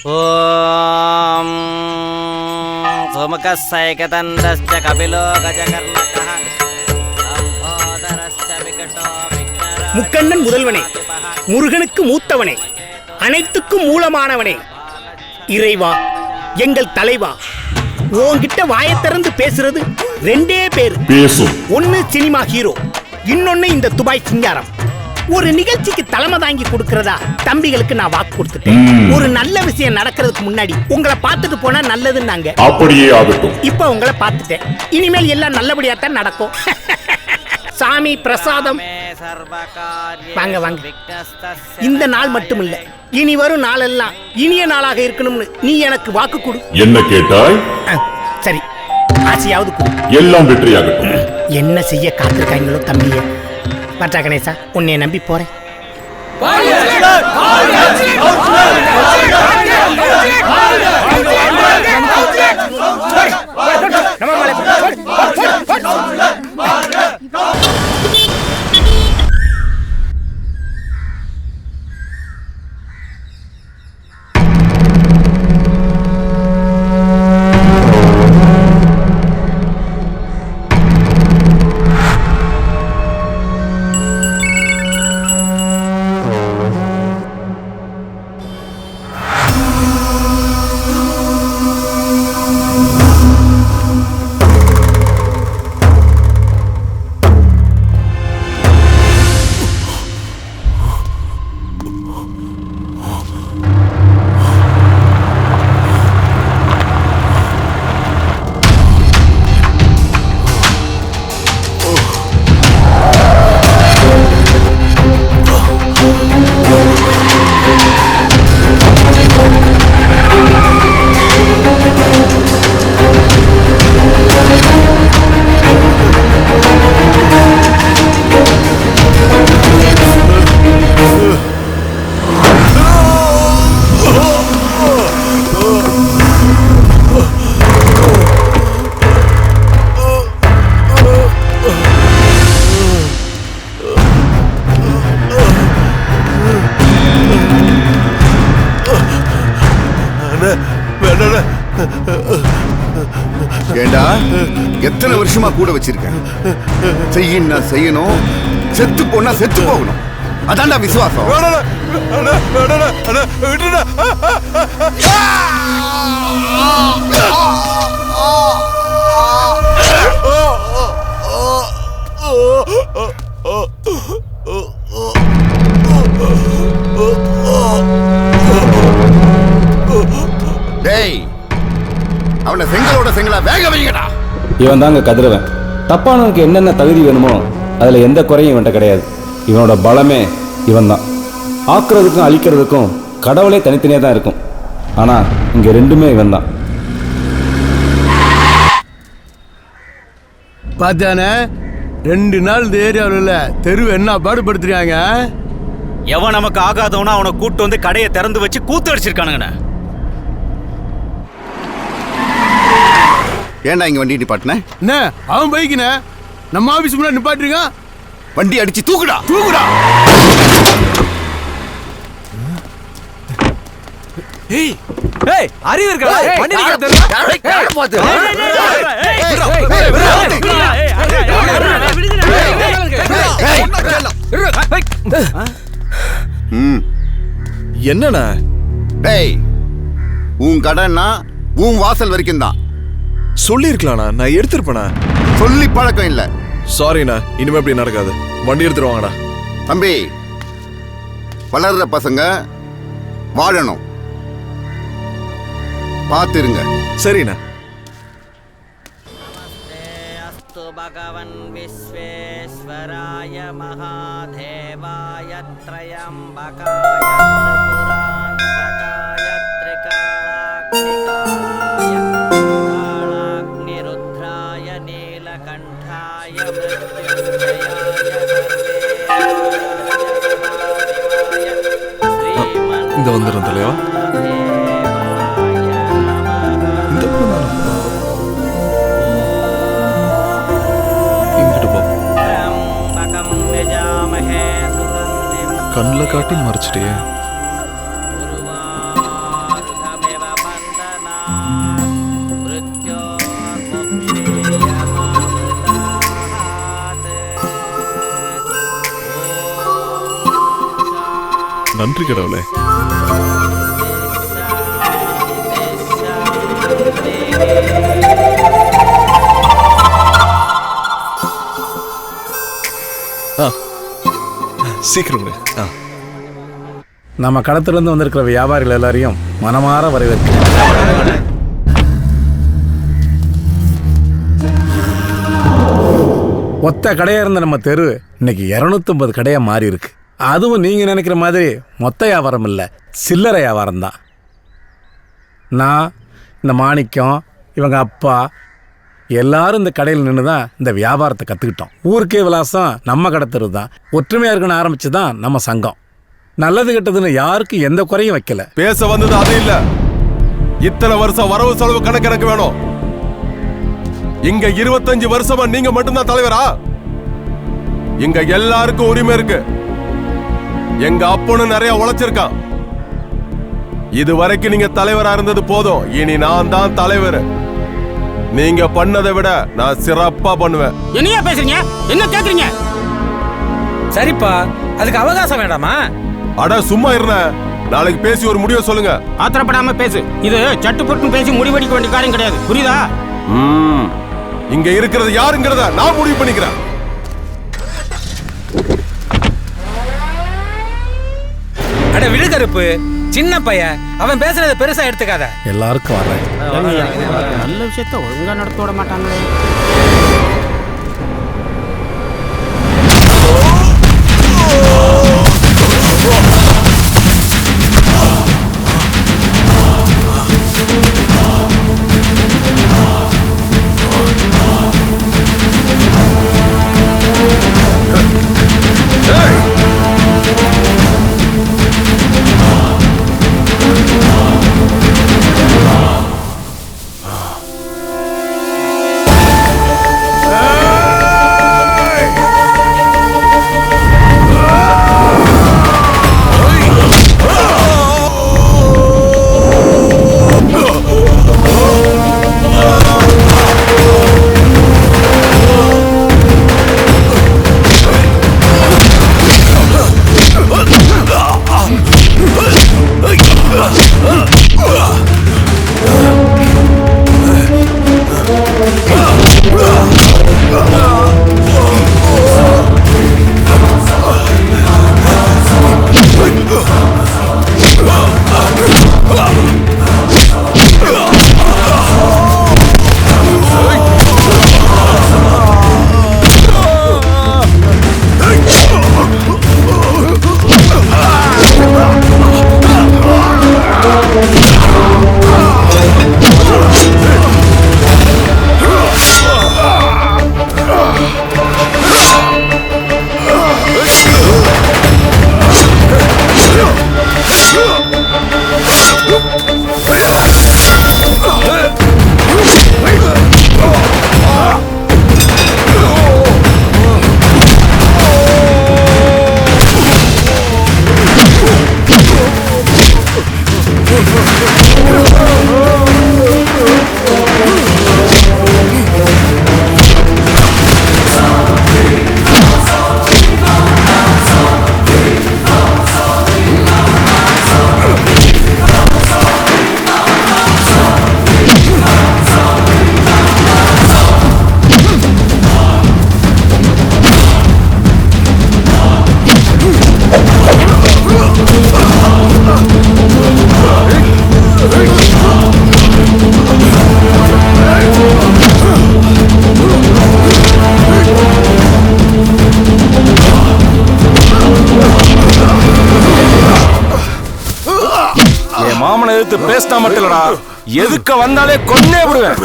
ஓம் சுமுகஸ்ஸைகதந்தஸ்ச கபிலோ கஜகர்ணகः அம்போதரஸ்ச விகடோ விக்னராஜ. முக்கண்ணன் முதல்வனே, முருகனுக்கு மூத்தவனே, அனைத்துக்கும் மூலமானவனே, இறைவா, எங்கள் தலைவா, உன்கிட்ட வாயை திறந்து பேசுறது ரெண்டே பேரு. ஒன்னு சினிமா ஹீரோ, இன்னொன்னு இந்த துபாய் சிங்காரம். ஒரு நிகழ்ச்சிக்கு தலைமை தாங்கி கொடுக்கறதா தம்பிகளுக்கு நான் வாக்கு கொடுத்துட்டேன். ஒரு நல்ல விஷயம் நடக்கிறதுக்கு முன்னாடி உங்களை பார்த்துட்டு போனா நல்லதுன்னாங்க. அப்படியே ஆகட்டும். இப்ப உங்களை பார்த்துட்டேன், இனிமேல் எல்லாம் நல்லபடியா தான் நடக்கும். சாமி பிரசாதம். வாங்க வாங்க. இந்த நாள் மட்டும் இல்ல, இனி வரும் நாளெல்லாம் இனிய நாளாக இருக்கணும்னு நீ எனக்கு வாக்கு கொடு. என்ன கேட்டாய்? சரி, ஆசையாவது கொடு. எல்லாம் வெற்றியாகட்டும். என்ன செய்ய காத்திருக்காங்களோ தம்பியே. பற்றா கணேசா, உன்னை நம்பி போறேன். ஏண்டா, எத்தனை வருஷமா கூட வச்சிருக்கேன். செய்யணும், செத்து போனா செத்து போகணும். அதான்டா விசுவாசம். டேய், அவனை செங்கலோட செங்கலா வேக வைங்கடா. இவன் தாங்க கதிரவன். தப்பானவனுக்கு என்னென்ன தகுதி வேணுமோ அதில் எந்த குறையும் இவன்கிட்ட கிடையாது. இவனோட பலமே இவன் தான். ஆக்குறதுக்கும் அழிக்கிறதுக்கும் கடவுளே தனித்தனியாக தான் இருக்கும். ஆனால் இங்கே ரெண்டுமே இவன் தான். பார்த்தானே, 2 நாள் இந்த ஏரியாவில் தெருவு என்ன பாடுபடுத்துறாங்க. எவன் நமக்கு ஆகாதவனா அவனை கூட்டு வந்து கடையை திறந்து வச்சு கூத்து அடிச்சிருக்கானுங்கண்ணே. ஏன்டா இங்க வண்டி நிப்பாட்டின? என்ன அவன் பைக்குண்ணே, நம்ம ஆபீஸ் முன்னாடி நிப்பாட்டிருக்கான். வண்டி அடிச்சு தூக்குடா தூக்குடா. ஏய் ஏய், அறிவு இருக்கா? வண்டி என்னண்ணா? டேய், உன் கடைன்னா உன் வாசல் வரைக்கும் தான். சொல்லிருக்கலாண்ணா, நான் எடுத்துருப்பேண்ணா. சொல்லி பழக்கம் இல்ல. சாரிண்ணா, இனிமே அப்படி நடக்காது. வண்டி எடுத்துருவாங்கண்ணா. தம்பி, வளர்ற பசங்க வாழணும், பார்த்துருங்க. சரிண்ணா. அஸ்து பகவன் விஸ்வேஸ்வராய மகாதேவாய த்ரயம்பகாய திரிபுராந்தகாய திரிகாலாக்னிகாலாய காலாக்னிருத்ராய நீலகண்டாய மிருத்யுஞ்சயாய இந்த வந்துடும் தலைவா. கண்ணில் காட்டி மறைச்சிட்டே. நன்றி கடவுளே. சீக்கிரம் விடு. நம்ம கடத்திலிருந்து வந்திருக்கிற வியாபாரிகள் எல்லாரையும் மனமாற வரவேற்கிறேன். ஒத்த கடையா இருந்த நம்ம தெரு இன்னைக்கு 250 கடையா மாறி இருக்கு. அதுவும் நீங்க நினைக்கிற மாதிரி மொத்த வியாபாரம் இல்லை, சில்லறை வியாபாரம் தான். நான், இந்த மாணிக்கம், இவங்க அப்பா எல்லாரும் இந்த கடையில் நின்று தான் இந்த வியாபாரத்தை கற்றுக்கிட்டோம். ஊருக்கே விலாசம் நம்ம கடை தெரு தான். ஒற்றுமையாக இருக்குன்னு ஆரம்பிச்சு தான் நம்ம சங்கம். நல்லது கெட்டதுன்னு யாருக்கும் எந்த குறையும் வைக்கல. பேச வந்தது அது இல்ல. இத்தனை வருஷம் வரவு செலவு கணக்கு எனக்கு வேணும். இங்க 25 வருஷமா நீங்க மட்டும்தான் தலைவரா? இங்க எல்லாருக்கும் உரிமை இருக்கு. எங்க அப்பனும் நிறைய உழைச்சிருக்கான். இது வரைக்கும் நீங்க தலைவரா இருந்தது போதும். இனி நான் தான் தலைவர். நீங்க பண்ணதை விட நான் சிறப்பா பண்ணுவேன். என்னையா பேசுறீங்க? என்ன கேக்குறீங்க? சரிப்பா, அதுக்கு அவகாசம் வேண்டாமா? அட சும்மா இருந்த. நாளைக்கு பேசி ஒரு முடிவை சொல்லுங்க. ஆத்திரப்படாம பேசு. இது சட்டுப்பட்டு பேசி முடிவெடுக்க வேண்டிய காரியம் கிடையாது. புரியுதா? இங்க இருக்கிறது யாருங்கிறத நான் முடிவு பண்ணிக்கிறேன். அட விழுகருப்பு, சின்ன பையன், அவன் பேசுறத பெருசா எடுத்துக்காத. எல்லாருக்கும் வர்றேன். நல்ல விஷயத்த ஒழுங்கா நடத்த விட மாட்டாங்களே. மாமனை எதிர்த்து பேசினா மட்டும் இல்லடா, எதுக்க வந்தாலே கொன்னே விடுவேன்.